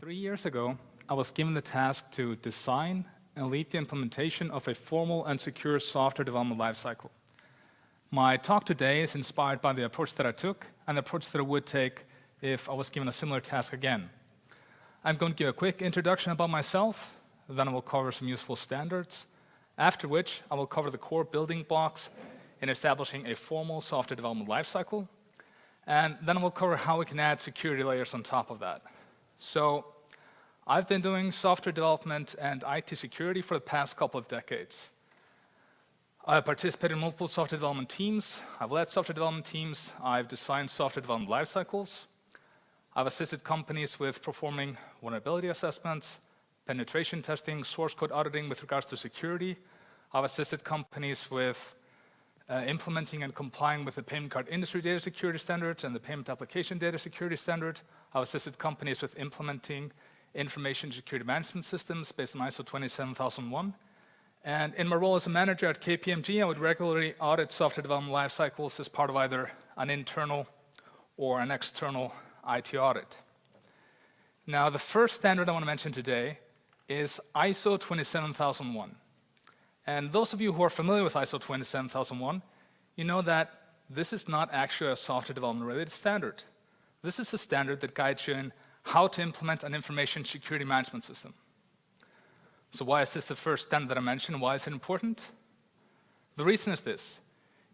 3 years ago, I was given the task to design and lead the implementation of a formal and secure software development lifecycle. My talk today is inspired by the approach that I took and the approach that I would take if I was given a similar task again. I'm going to give a quick introduction about myself, then I will cover some useful standards, after which I will cover the core building blocks in establishing a formal software development lifecycle, and then I will cover how we can add security layers on top of that. So, I've been doing software development and IT security for the past couple of decades. I've participated in multiple software development teams, I've led software development teams, I've designed software development lifecycles, I've assisted companies with performing vulnerability assessments, penetration testing, source code auditing with regards to security. I've assisted companies with implementing and complying with the payment card industry data security standards and the payment application data security standard. I've assisted companies with implementing information security management systems based on ISO 27001. And in my role as a manager at KPMG, I would regularly audit software development life cycles as part of either an internal or an external IT audit. Now, the first standard I want to mention today is ISO 27001. And those of you who are familiar with ISO 27001, you know that this is not actually a software development related standard. This is a standard that guides you in how to implement an information security management system. So why is this the first standard that I mentioned? Why is it important? The reason is this.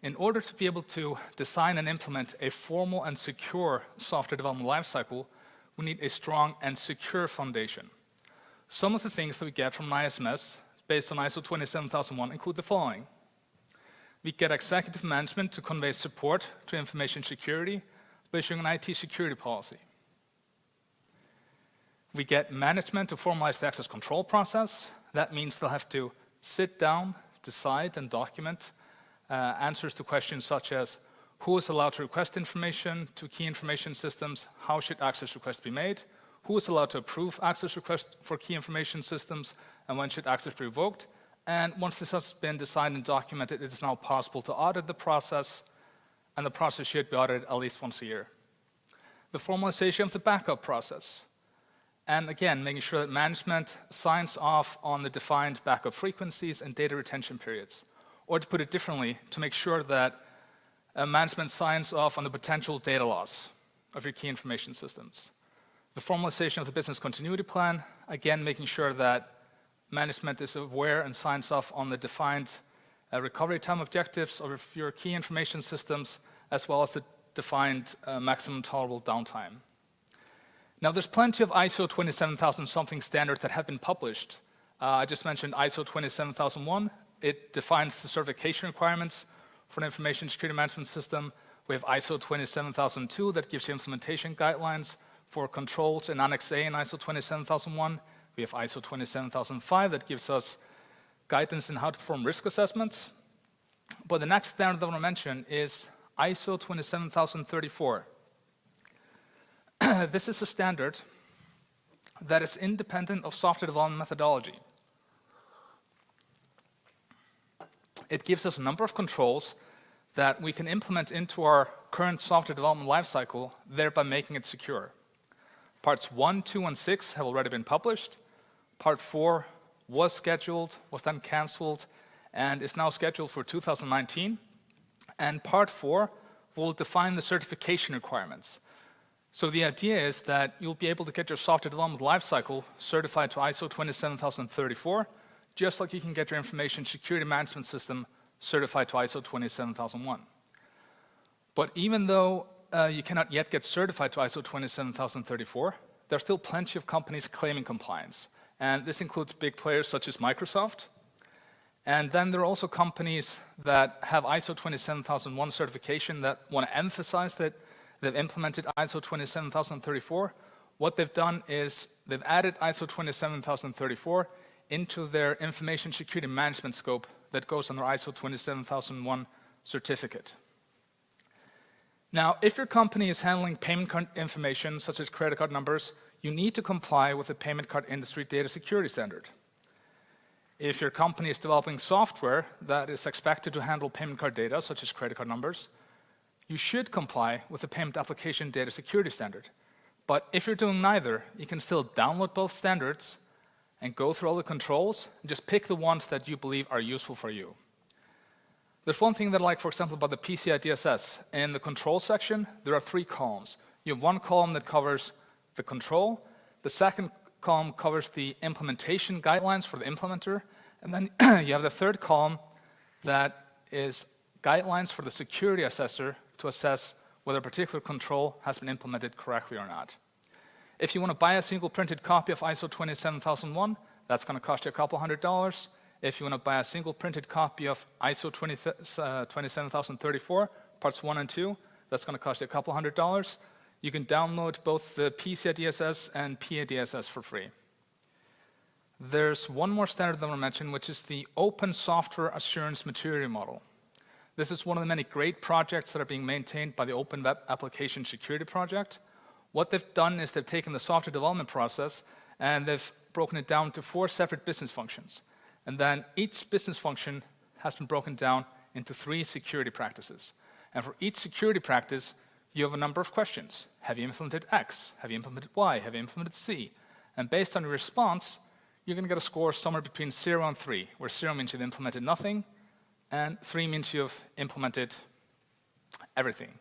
In order to be able to design and implement a formal and secure software development lifecycle, we need a strong and secure foundation. Some of the things that we get from an ISMS based on ISO 27001 include the following. We get executive management to convey support to information security by issuing an IT security policy. We get management to formalize the access control process. That means they'll have to sit down, decide, and document answers to questions such as who is allowed to request information to key information systems, how should access requests be made, who is allowed to approve access requests for key information systems, and when should access be revoked. And once this has been decided and documented, it is now possible to audit the process, and the process should be audited at least once a year. The formalization of the backup process. And again, making sure that management signs off on the defined backup frequencies and data retention periods. Or to put it differently, to make sure that management signs off on the potential data loss of your key information systems. The formalization of the business continuity plan, again, making sure that management is aware and signs off on the defined recovery time objectives of your key information systems, as well as the defined maximum tolerable downtime. Now, there's plenty of ISO 27000 something standards that have been published. I just mentioned ISO 27001. It defines the certification requirements for an information security management system. We have ISO 27002 that gives you implementation guidelines for controls in Annex A in ISO 27001. We have ISO 27005 that gives us guidance in how to perform risk assessments. But the next standard that I want to mention is ISO 27034. This is a standard that is independent of software development methodology. It gives us a number of controls that we can implement into our current software development lifecycle, thereby making it secure. Parts 1, 2, and 6 have already been published. Part 4 was scheduled, was then canceled, and is now scheduled for 2019. And Part 4 will define the certification requirements. So the idea is that you'll be able to get your software development lifecycle certified to ISO 27034, just like you can get your information security management system certified to ISO 27001. But even though you cannot yet get certified to ISO 27034, there are still plenty of companies claiming compliance. And this includes big players such as Microsoft. And then there are also companies that have ISO 27001 certification that want to emphasize that they've implemented ISO 27034. What they've done is they've added ISO 27034 into their information security management scope that goes on their ISO 27001 certificate. Now, if your company is handling payment card information, such as credit card numbers, you need to comply with the payment card industry data security standard. If your company is developing software that is expected to handle payment card data, such as credit card numbers, you should comply with the payment application data security standard. But if you're doing neither, you can still download both standards and go through all the controls and just pick the ones that you believe are useful for you. There's one thing that I like, for example, about the PCI DSS. In the control section, there are 3 columns. You have one column that covers the control, the second column covers the implementation guidelines for the implementer, and then you have the third column that is guidelines for the security assessor to assess whether a particular control has been implemented correctly or not. If you want to buy a single printed copy of ISO 27001, that's going to cost you a couple $100. If you want to buy a single printed copy of ISO 27034, parts 1 and 2, that's going to cost you a couple $100. You can download both the PCI DSS and PA DSS for free. There's one more standard that I want to mention, which is the Open Software Assurance Maturity Model. This is one of the many great projects that are being maintained by the Open Web Application Security Project. What they've done is they've taken the software development process and they've broken it down to 4 separate business functions. And then each business function has been broken down into 3 security practices. And for each security practice, you have a number of questions. Have you implemented X? Have you implemented Y? Have you implemented Z? And based on your response, you're going to get a score somewhere between 0 and 3, where 0 means you've implemented nothing, and 3 means you've implemented everything.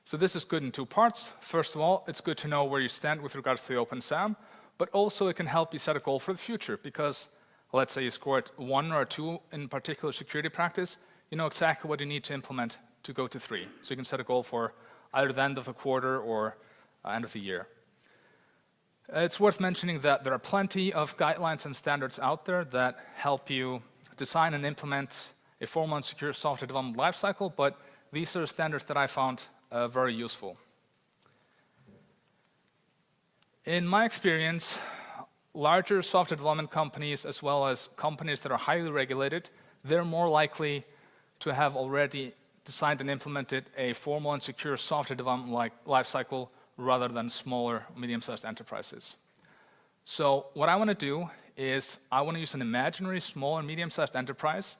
So this is good in 2 parts. First of all, it's good to know where you stand with regards to the Open SAM, but also it can help you set a goal for the future, because let's say you scored 1 or 2 in particular security practice, you know exactly what you need to implement to go to 3. So you can set a goal for either the end of a quarter or end of the year. It's worth mentioning that there are plenty of guidelines and standards out there that help you design and implement a formal and secure software development lifecycle, but these are standards that I found very useful. In my experience, larger software development companies, as well as companies that are highly regulated, they're more likely to have already designed and implemented a formal and secure software development lifecycle rather than smaller, medium-sized enterprises. So what I want to do is I want to use an imaginary small and medium-sized enterprise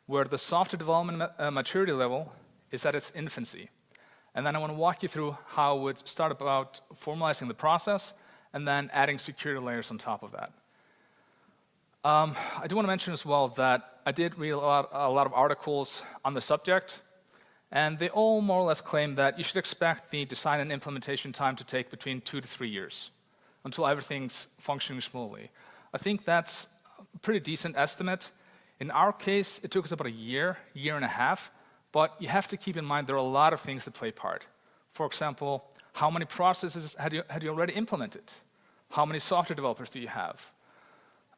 where the software development maturity level is at its infancy. And then I want to walk you through how I would start about formalizing the process and then adding security layers on top of that. I do want to mention as well that I did read a lot of articles on the subject, and they all more or less claim that you should expect the design and implementation time to take between 2 to 3 years until everything's functioning smoothly. I think that's a pretty decent estimate. In our case, it took us about a year and a half, but you have to keep in mind there are a lot of things that play part. For example, how many processes had you already implemented? How many software developers do you have?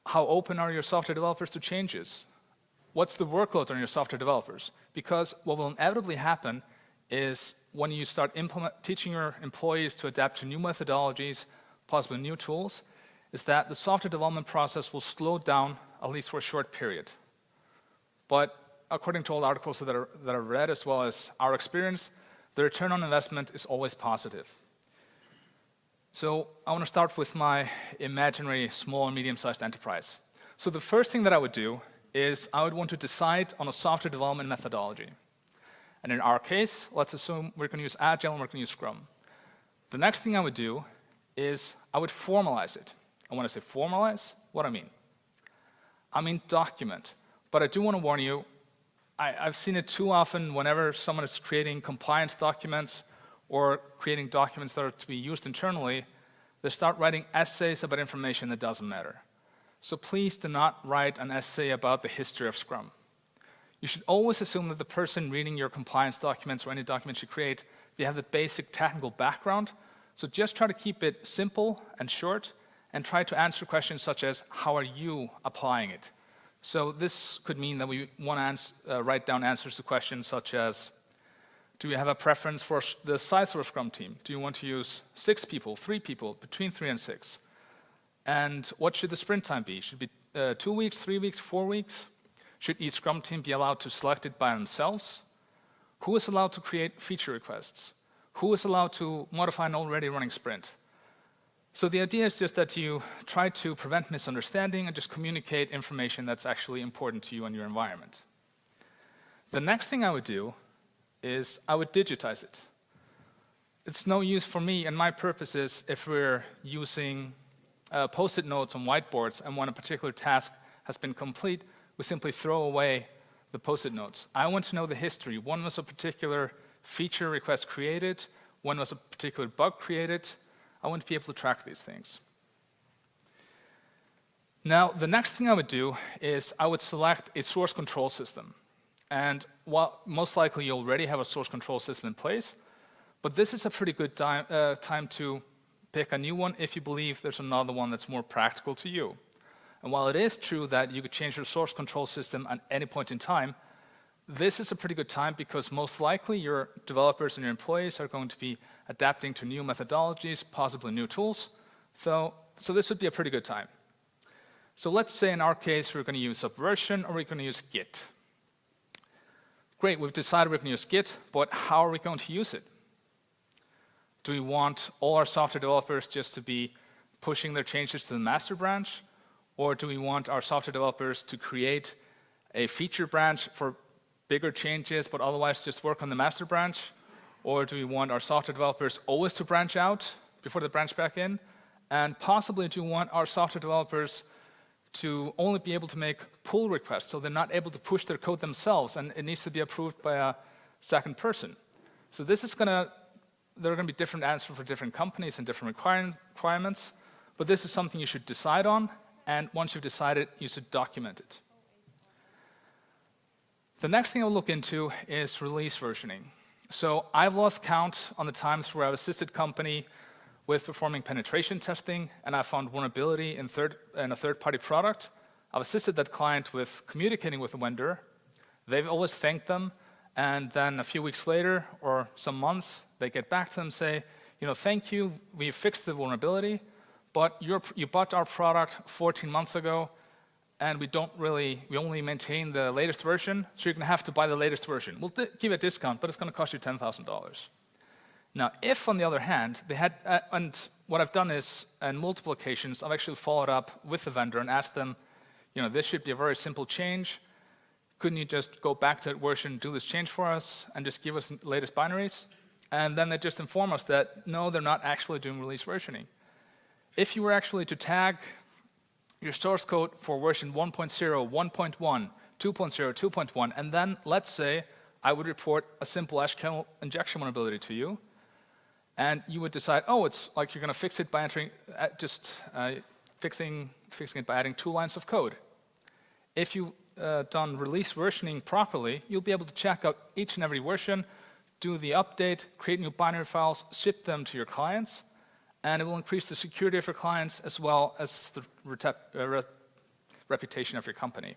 How open are your software developers to changes? What's the workload on your software developers? Because what will inevitably happen is when you start teaching your employees to adapt to new methodologies, possibly new tools, is that the software development process will slow down at least for a short period. But according to all the articles that I've read, as well as our experience, the return on investment is always positive. So I want to start with my imaginary small and medium-sized enterprise. So the first thing that I would do is I would want to decide on a software development methodology. And in our case, let's assume we're going to use Agile and we're going to use Scrum. The next thing I would do is I would formalize it. And when I say formalize, what do I mean? I mean document. But I do want to warn you, I've seen it too often whenever someone is creating compliance documents or creating documents that are to be used internally, they start writing essays about information that doesn't matter. So please do not write an essay about the history of Scrum. You should always assume that the person reading your compliance documents or any documents you create, they have the basic technical background. So just try to keep it simple and short and try to answer questions such as, how are you applying it? So this could mean that we want to write down answers to questions such as, do you have a preference for the size of a Scrum team? Do you want to use 6 people, 3 people, between 3 and 6? And what should the sprint time be? Should it be 2 weeks, 3 weeks, 4 weeks? Should each Scrum team be allowed to select it by themselves? Who is allowed to create feature requests? Who is allowed to modify an already running sprint? So the idea is just that you try to prevent misunderstanding and just communicate information that's actually important to you and your environment. The next thing I would do is I would digitize it. it's no use for me and my purposes if we're using post-it notes on whiteboards, and when a particular task has been complete, we simply throw away the post-it notes. I want to know the history. When was a particular feature request created? When was a particular bug created? I want to be able to track these things. Now, the next thing I would do is I would select a source control system. And while most likely you already have a source control system in place, but this is a pretty good time to pick a new one if you believe there's another one that's more practical to you. And while it is true that you could change your source control system at any point in time, this is a pretty good time because most likely your developers and your employees are going to be adapting to new methodologies, possibly new tools. So this would be a pretty good time. So let's say in our case we're going to use Subversion or we're going to use Git. Great, we've decided we're going to use Git, but how are we going to use it? Do we want all our software developers just to be pushing their changes to the master branch? Or do we want our software developers to create a feature branch for bigger changes, but otherwise just work on the master branch? Or do we want our software developers always to branch out before they branch back in? And possibly do we want our software developers to only be able to make pull requests, so they're not able to push their code themselves, and it needs to be approved by a second person? So this is there are going to be different answers for different companies and different requirements, but this is something you should decide on, and once you've decided, you should document it. The next thing I'll look into is release versioning. So I've lost count on the times where I've assisted company with performing penetration testing, and I found vulnerability in a third-party product. I've assisted that client with communicating with the vendor. They've always thanked them, and then a few weeks later, or some months, they get back to them and say, thank you, we fixed the vulnerability, but you bought our product 14 months ago, and we only maintain the latest version, so you're going to have to buy the latest version. We'll give you a discount, but it's going to cost you $10,000. Now, if, on the other hand, they had, and what I've done is, on multiple occasions, I've actually followed up with the vendor and asked them, this should be a very simple change. Couldn't you just go back to that version, do this change for us, and just give us the latest binaries? And then they just inform us that, no, they're not actually doing release versioning. If you were actually to tag your source code for version 1.0, 1.1, 2.0, 2.1, and then let's say I would report a simple HTML injection vulnerability to you, and you would decide, it's like you're going to fix it by fixing it by adding 2 lines of code. If you've done release versioning properly, you'll be able to check out each and every version, do the update, create new binary files, ship them to your clients, and it will increase the security of your clients as well as the reputation of your company.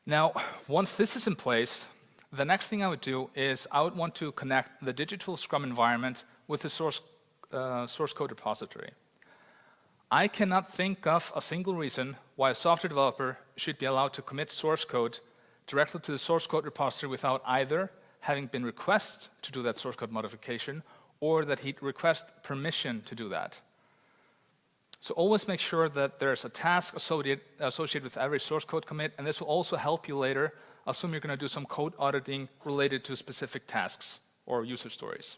Now, once this is in place, the next thing I would do is I would want to connect the digital Scrum environment with the source code repository. I cannot think of a single reason why a software developer should be allowed to commit source code directly to the source code repository without either having been requested to do that source code modification or that he'd request permission to do that. So always make sure that there's a task associated with every source code commit, and this will also help you later. Assume you're going to do some code auditing related to specific tasks or user stories.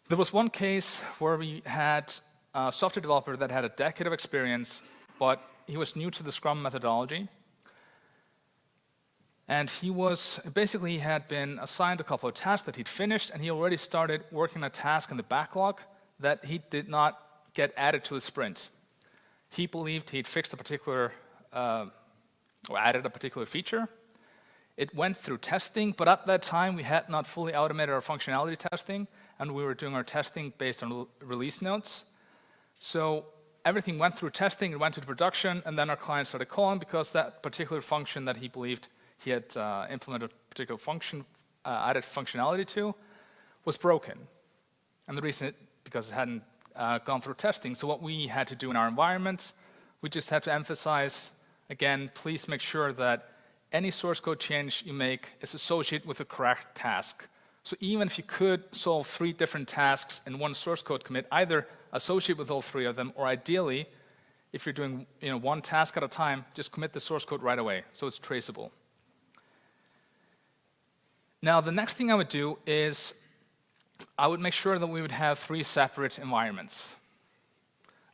There was one case where we had a software developer that had a decade of experience, but he was new to the Scrum methodology. And he had been assigned a couple of tasks that he'd finished, and he already started working on a task in the backlog that he did not get added to the sprint. He believed he'd fixed a particular, or added a particular feature. It went through testing, but at that time we had not fully automated our functionality testing, and we were doing our testing based on release notes. So everything went through testing, it went to production, and then our client started calling because that particular function that he believed he had implemented a particular function, added functionality to, was broken. And the reason because it hadn't gone through testing. So what we had to do in our environment, we just had to emphasize, again, please make sure that any source code change you make is associated with the correct task. So even if you could solve 3 different tasks in one source code commit, either associate with all 3 of them, or ideally, if you're doing one task at a time, just commit the source code right away, so it's traceable. Now, the next thing I would do is I would make sure that we would have 3 separate environments,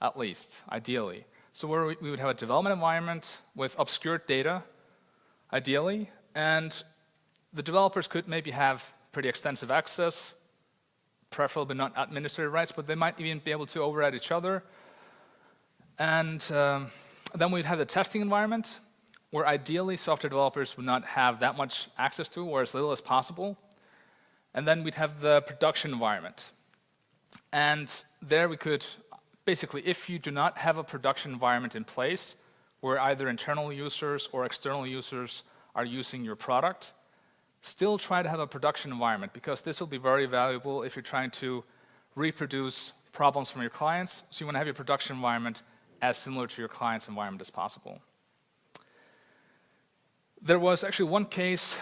at least, ideally. So where we would have a development environment with obscured data, ideally, and the developers could maybe have pretty extensive access, preferably not administrative rights, but they might even be able to override each other. And then we'd have the testing environment, where ideally software developers would not have that much access to, or as little as possible. And then we'd have the production environment. And there we could, basically, if you do not have a production environment in place, where either internal users or external users are using your product, still try to have a production environment, because this will be very valuable if you're trying to reproduce problems from your clients. So you want to have your production environment as similar to your client's environment as possible. There was actually one case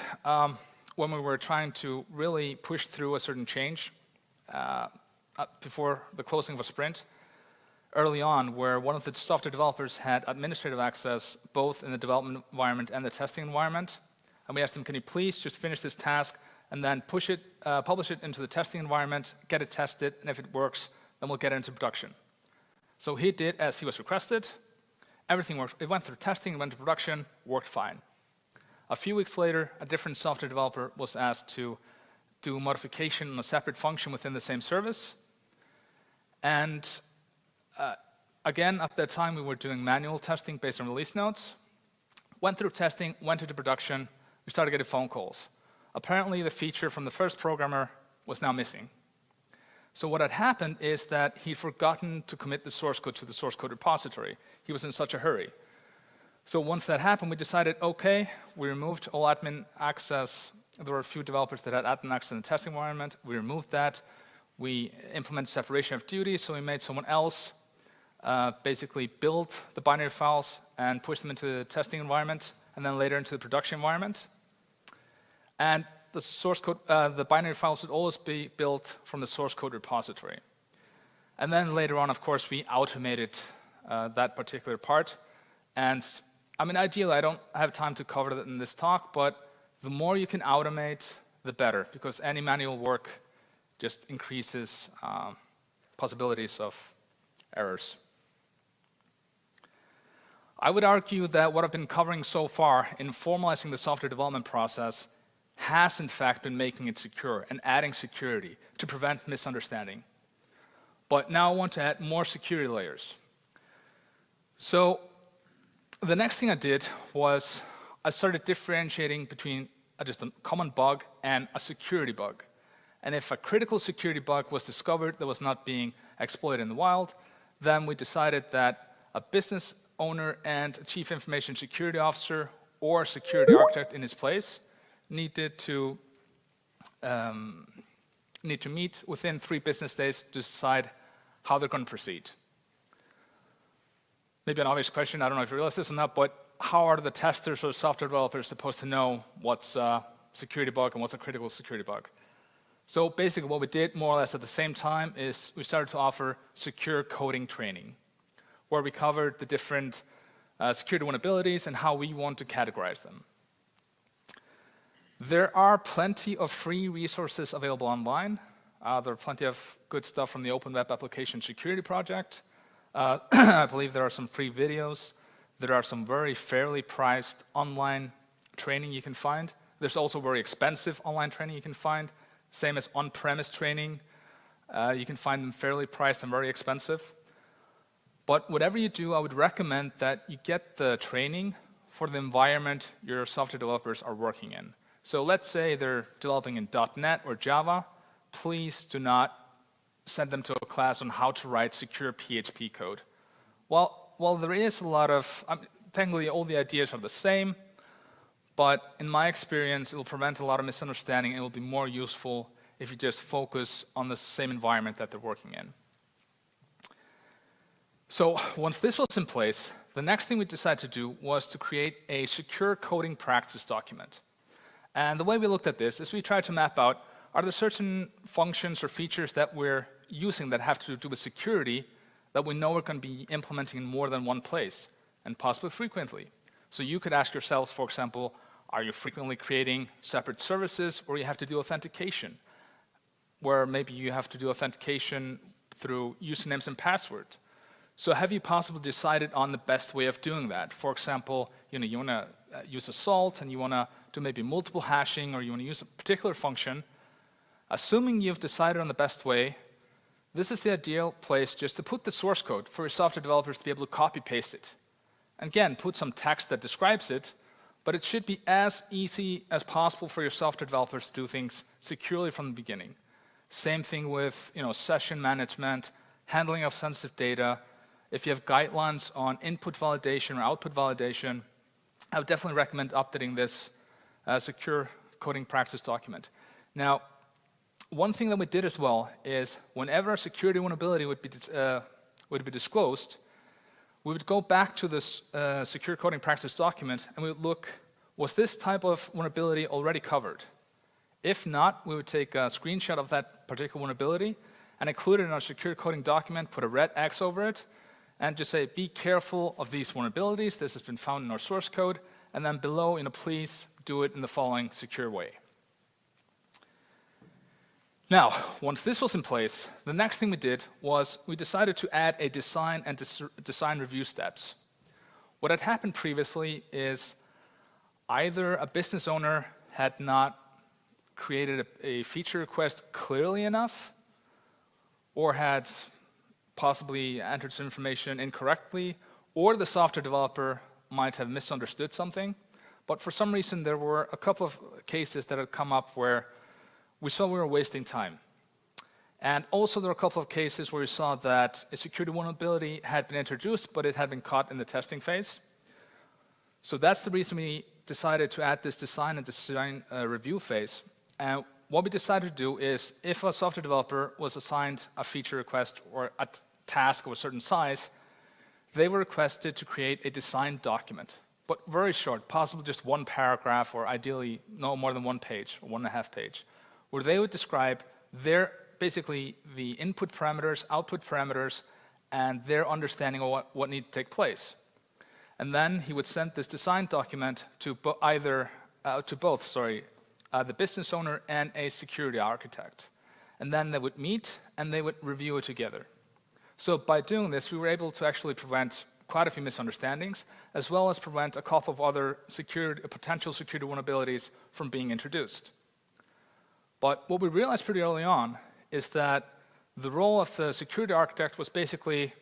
when we were trying to really push through a certain change before the closing of a sprint early on, where one of the software developers had administrative access both in the development environment and the testing environment. And we asked him, can you please just finish this task and then push it, publish it into the testing environment, get it tested, and if it works, then we'll get it into production. So he did as he was requested. Everything worked. It went through testing, it went to production, worked fine. A few weeks later, a different software developer was asked to do modification on a separate function within the same service. And again, at that time, we were doing manual testing based on release notes. Went through testing, went into production, we started getting phone calls. Apparently, the feature from the first programmer was now missing. So what had happened is that he'd forgotten to commit the source code to the source code repository. He was in such a hurry. So once that happened, we decided, okay, we removed all admin access. There were a few developers that had admin access in the testing environment. We removed that. We implemented separation of duties, so we made someone else basically build the binary files and push them into the testing environment, and then later into the production environment. And the source code, the binary files would always be built from the source code repository. And then later on, of course, we automated that particular part. And I mean, ideally, I don't have time to cover that in this talk, but the more you can automate, the better, because any manual work just increases possibilities of errors. I would argue that what I've been covering so far in formalizing the software development process has in fact been making it secure and adding security to prevent misunderstanding. But now I want to add more security layers. So the next thing I did was I started differentiating between just a common bug and a security bug. And if a critical security bug was discovered that was not being exploited in the wild, then we decided that a business owner and a chief information security officer or security architect in his place needed to meet within 3 business days to decide how they're going to proceed. Maybe an obvious question, I don't know if you realize this or not, but how are the testers or software developers supposed to know what's a security bug and what's a critical security bug? So basically what we did more or less at the same time is we started to offer secure coding training, where we covered the different security vulnerabilities and how we want to categorize them. There are plenty of free resources available online. There are plenty of good stuff from the Open Web Application Security Project. I believe there are some free videos. There are some very fairly priced online training you can find. There's also very expensive online training you can find, same as on-premise training. You can find them fairly priced and very expensive. But whatever you do, I would recommend that you get the training for the environment your software developers are working in. So let's say they're developing in .NET or Java. Please do not send them to a class on how to write secure PHP code. Well, there is a lot of, technically all the ideas are the same, but in my experience, it will prevent a lot of misunderstanding and it will be more useful if you just focus on the same environment that they're working in. So once this was in place, the next thing we decided to do was to create a secure coding practice document. And the way we looked at this is we tried to map out, are there certain functions or features that we're using that have to do with security that we know we're going to be implementing in more than one place, and possibly frequently. So you could ask yourselves, for example, Are you frequently creating separate services, or you have to do authentication, where maybe you have to do authentication through usernames and passwords? So have you possibly decided on the best way of doing that? For example, you want to use a salt and you want to do maybe multiple hashing, or you want to use a particular function. Assuming you've decided on the best way, this is the ideal place just to put the source code for your software developers to be able to copy-paste it. And again, put some text that describes it, but it should be as easy as possible for your software developers to do things securely from the beginning. Same thing with session management, handling of sensitive data. If you have guidelines on input validation or output validation, I would definitely recommend updating this secure coding practice document. Now, one thing that we did as well is whenever a security vulnerability would be disclosed, we would go back to this secure coding practice document and we would look, was this type of vulnerability already covered? If not, we would take a screenshot of that particular vulnerability and include it in our secure coding document, put a red X over it, and just say, be careful of these vulnerabilities. This has been found in our source code. And then below, please do it in the following secure way. Now, once this was in place, the next thing we did was we decided to add a design and design review steps. What had happened previously is either a business owner had not created a feature request clearly enough, or had possibly entered some information incorrectly, or the software developer might have misunderstood something. But for some reason, there were a couple of cases that had come up where we saw we were wasting time. And also, there were a couple of cases where we saw that a security vulnerability had been introduced, but it had been caught in the testing phase. So that's the reason we decided to add this design and design review phase. And what we decided to do is, if a software developer was assigned a feature request or a task of a certain size, they were requested to create a design document, but very short, possibly just one paragraph, or ideally no more than 1 page, or 1.5 page, where they would describe basically the input parameters, output parameters, and their understanding of what needed to take place. And then he would send this design document to both the business owner and a security architect. And then they would meet and they would review it together. So by doing this, we were able to actually prevent quite a few misunderstandings, as well as prevent a couple of other potential security vulnerabilities from being introduced. But what we realized pretty early on is that the role of the security architect was basically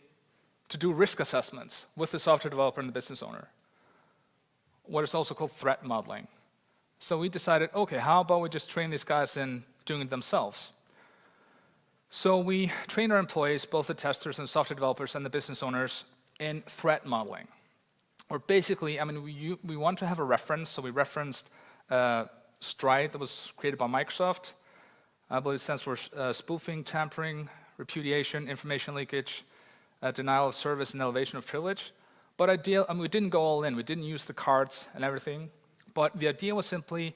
to do risk assessments with the software developer and the business owner, what is also called threat modeling. So we decided, okay, how about we just train these guys in doing it themselves? So we trained our employees, both the testers and software developers and the business owners, in threat modeling. Or basically, we want to have a reference, so we referenced Stride that was created by Microsoft. I believe it stands for spoofing, tampering, repudiation, information leakage, denial of service, and elevation of privilege. But we didn't go all in. We didn't use the cards and everything. But the idea was simply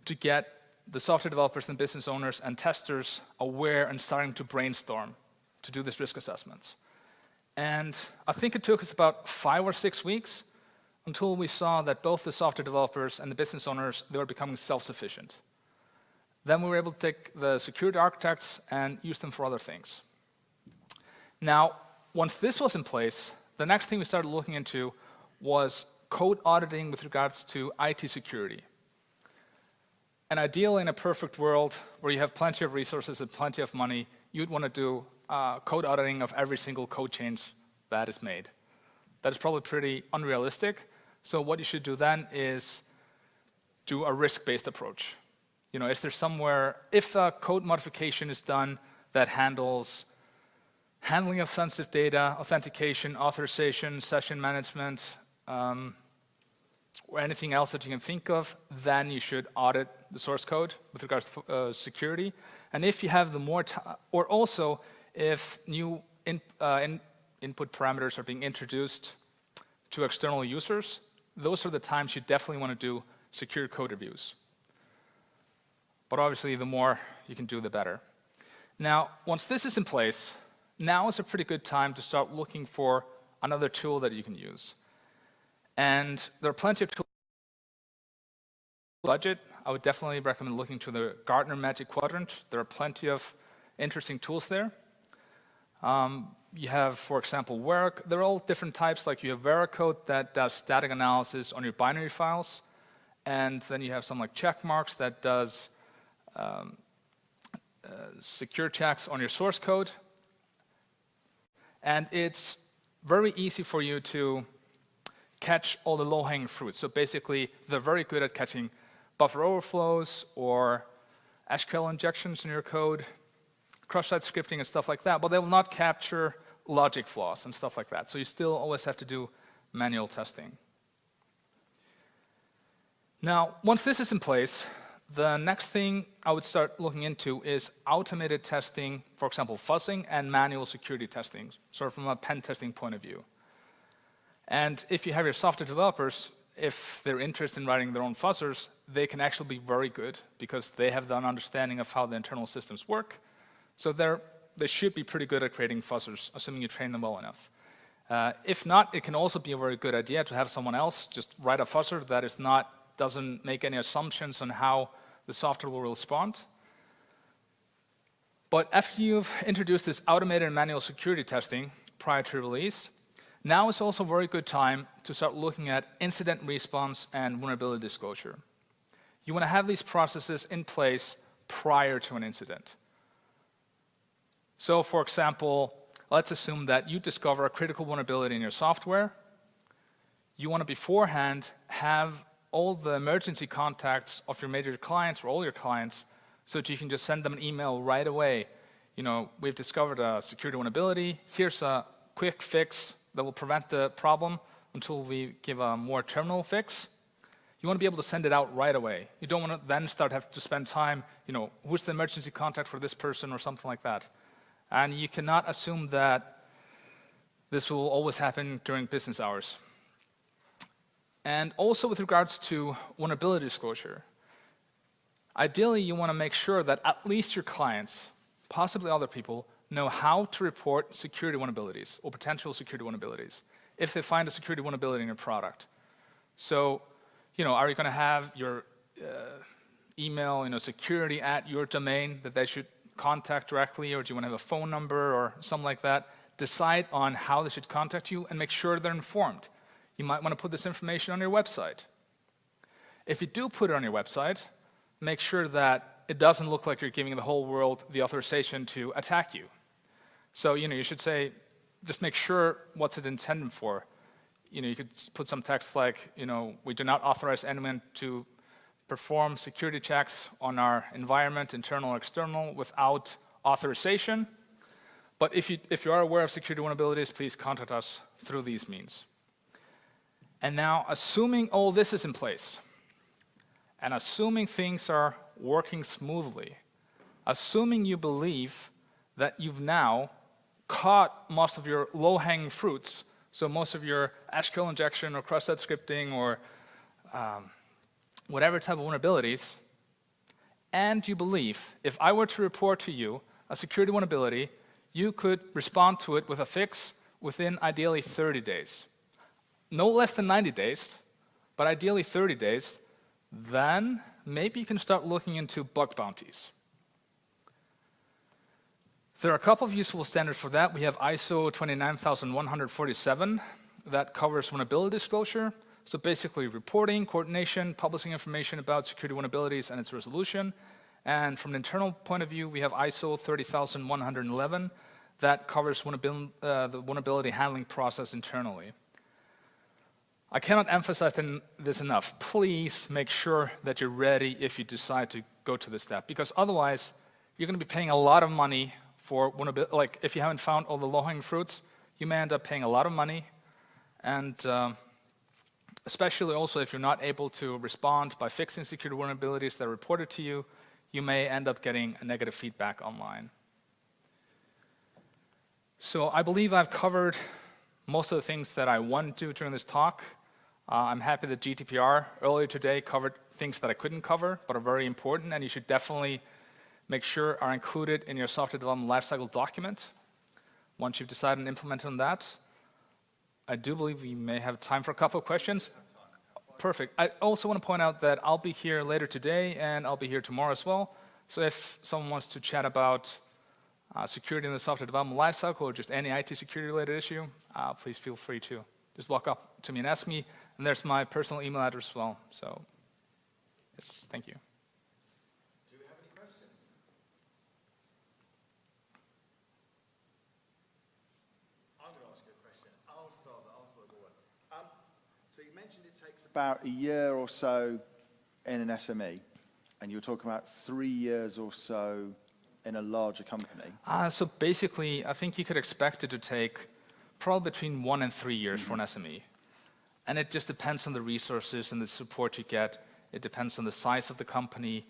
to get the software developers and business owners and testers aware and starting to brainstorm to do these risk assessments. And I think it took us about 5 or 6 weeks until we saw that both the software developers and the business owners, they were becoming self-sufficient. Then we were able to take the security architects and use them for other things. Now, once this was in place, the next thing we started looking into was code auditing with regards to IT security. And ideally, in a perfect world where you have plenty of resources and plenty of money, you'd want to do code auditing of every single code change that is made. That is probably pretty unrealistic. So what you should do then is do a risk-based approach. If a code modification is done that handles handling of sensitive data, authentication, authorization, session management, or anything else that you can think of, then you should audit the source code with regards to security. And if you have or also if new input parameters are being introduced to external users, those are the times you definitely want to do secure code reviews. But obviously, the more you can do, the better. Now, once this is in place, now is a pretty good time to start looking for another tool that you can use. And there are plenty of tools budget, I would definitely recommend looking to the Gartner Magic Quadrant. There are plenty of interesting tools there. You have, for example, they're all different types. Like you have Veracode that does static analysis on your binary files. And then you have some like Checkmarks that does secure checks on your source code. And it's very easy for you to catch all the low-hanging fruit. So basically, they're very good at catching buffer overflows or SQL injections in your code, cross-site scripting and stuff like that, but they will not capture logic flaws and stuff like that. So you still always have to do manual testing. Now, once this is in place, the next thing I would start looking into is automated testing, for example, fuzzing and manual security testing, sort of from a pen testing point of view. And if you have your software developers, if they're interested in writing their own fuzzers, they can actually be very good because they have an understanding of how the internal systems work. So they should be pretty good at creating fuzzers, assuming you train them well enough. If not, it can also be a very good idea to have someone else just write a fuzzer that doesn't make any assumptions on how the software will respond. But after you've introduced this automated and manual security testing prior to release, now is also a very good time to start looking at incident response and vulnerability disclosure. You want to have these processes in place prior to an incident. So, for example, let's assume that you discover a critical vulnerability in your software. You want to beforehand have all the emergency contacts of your major clients or all your clients so that you can just send them an email right away. You know, we've discovered a security vulnerability. Here's a quick fix that will prevent the problem until we give a more terminal fix. You want to be able to send it out right away. You don't want to then have to spend time, who's the emergency contact for this person or something like that. And you cannot assume that this will always happen during business hours. And also with regards to vulnerability disclosure, ideally you want to make sure that at least your clients, possibly other people, know how to report security vulnerabilities or potential security vulnerabilities if they find a security vulnerability in your product. So, are you going to have your email, security at your domain that they should contact directly, or do you want to have a phone number or something like that? Decide on how they should contact you and make sure they're informed. You might want to put this information on your website. If you do put it on your website, make sure that it doesn't look like you're giving the whole world the authorization to attack you. So, you should say, just make sure what's it intended for. You could put some text like, we do not authorize anyone to perform security checks on our environment, internal or external, without authorization. But if you are aware of security vulnerabilities, please contact us through these means. And now, assuming all this is in place, and assuming things are working smoothly, assuming you believe that you've now caught most of your low-hanging fruits, so most of your SQL injection or cross-site scripting or whatever type of vulnerabilities, and you believe if I were to report to you a security vulnerability, you could respond to it with a fix within ideally 30 days. No less than 90 days, but ideally 30 days, then maybe you can start looking into bug bounties. There are a couple of useful standards for that. We have ISO 29147 that covers vulnerability disclosure. So basically reporting, coordination, publishing information about security vulnerabilities and its resolution. And from an internal point of view, we have ISO 30111 that covers the vulnerability handling process internally. I cannot emphasize this enough. Please make sure that you're ready if you decide to go to this step, because otherwise you're going to be paying a lot of money for vulnerability. Like if you haven't found all the low-hanging fruits, you may end up paying a lot of money, and especially also if you're not able to respond by fixing security vulnerabilities that are reported to you, you may end up getting a negative feedback online. So I believe I've covered most of the things that I want to during this talk. I'm happy that GDPR earlier today covered things that I couldn't cover, but are very important, and you should definitely make sure are included in your software development lifecycle document. Once you've decided and implemented on that, I do believe we may have time for a couple of questions. perfect. I also want to point out that I'll be here later today, and I'll be here tomorrow as well. So if someone wants to chat about security in the software development lifecycle or just any IT security-related issue, please feel free to just walk up to me and ask me. And there's my personal email address as well. So, yes, thank you. Do we have any questions? I'm going to ask you a question. I'll start the one. So you mentioned it takes about a year or so in an SME, and you're talking about 3 years or so in a larger company. So basically, I think you could expect it to take probably between 1 and 3 years for an SME. And it just depends on the resources and the support you get. It depends on the size of the company,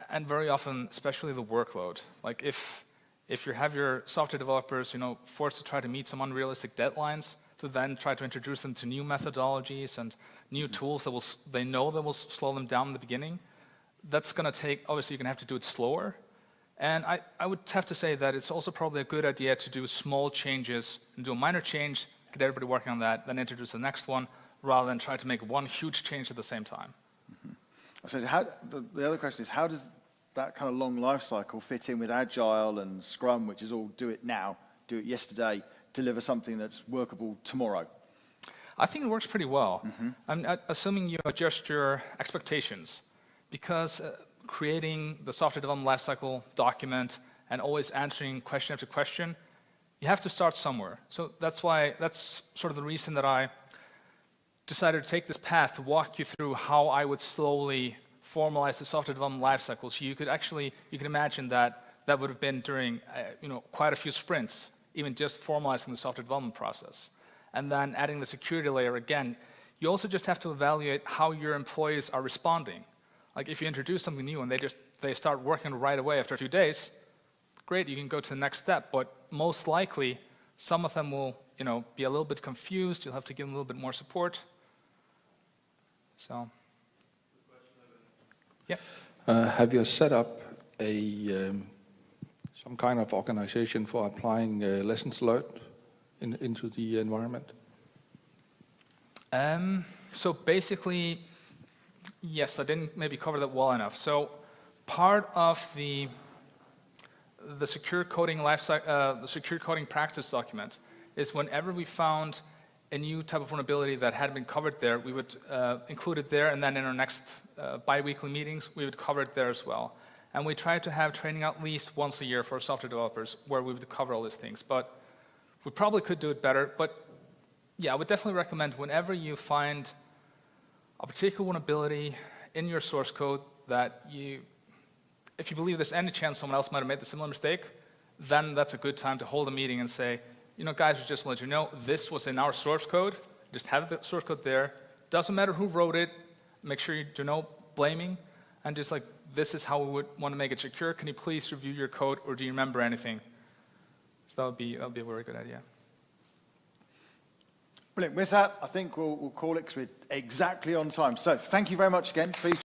and very often, especially the workload. Like if you have your software developers, forced to try to meet some unrealistic deadlines, to then try to introduce them to new methodologies and new tools that they know that will slow them down in the beginning, that's going to take, obviously you're going to have to do it slower. And I would have to say that it's also probably a good idea to do small changes and do a minor change, get everybody working on that, then introduce the next one, rather than try to make one huge change at the same time. Mm-hmm. So the other question is, how does that kind of long life cycle fit in with Agile and Scrum, which is all do it now, do it yesterday, deliver something that's workable tomorrow? I think it works pretty well. Mm-hmm. I'm assuming you adjust your expectations, because creating the software development lifecycle document and always answering question after question, you have to start somewhere. So that's sort of the reason that I decided to take this path to walk you through how I would slowly formalize the software development lifecycle. So you could imagine that would have been during quite a few sprints, even just formalizing the software development process. And then adding the security layer again, you also just have to evaluate how your employees are responding. Like if you introduce something new and they start working right away after a few days, great, you can go to the next step. But most likely, some of them will be a little bit confused. You'll have to give them a little bit more support. So, yeah. Have you set up some kind of organization for applying lessons learned into the environment? So basically, yes, I didn't maybe cover that well enough. So part of the secure coding the secure coding practice document is whenever we found a new type of vulnerability that hadn't been covered there, we would include it there, and then in our next bi-weekly meetings, we would cover it there as well. And we try to have training at least once a year for software developers where we would cover all these things. But we probably could do it better. But yeah, I would definitely recommend whenever you find a particular vulnerability in your source code that if you believe there's any chance someone else might have made the similar mistake, then that's a good time to hold a meeting and say, guys, we just want to let you know, this was in our source code. Just have the source code there. Doesn't matter who wrote it. Make sure you do no blaming. And just like, this is how we would want to make it secure. Can you please review your code, or do you remember anything? So that would be a very good idea. Brilliant. With that, I think we'll call it because we're exactly on time. So thank you very much again. Please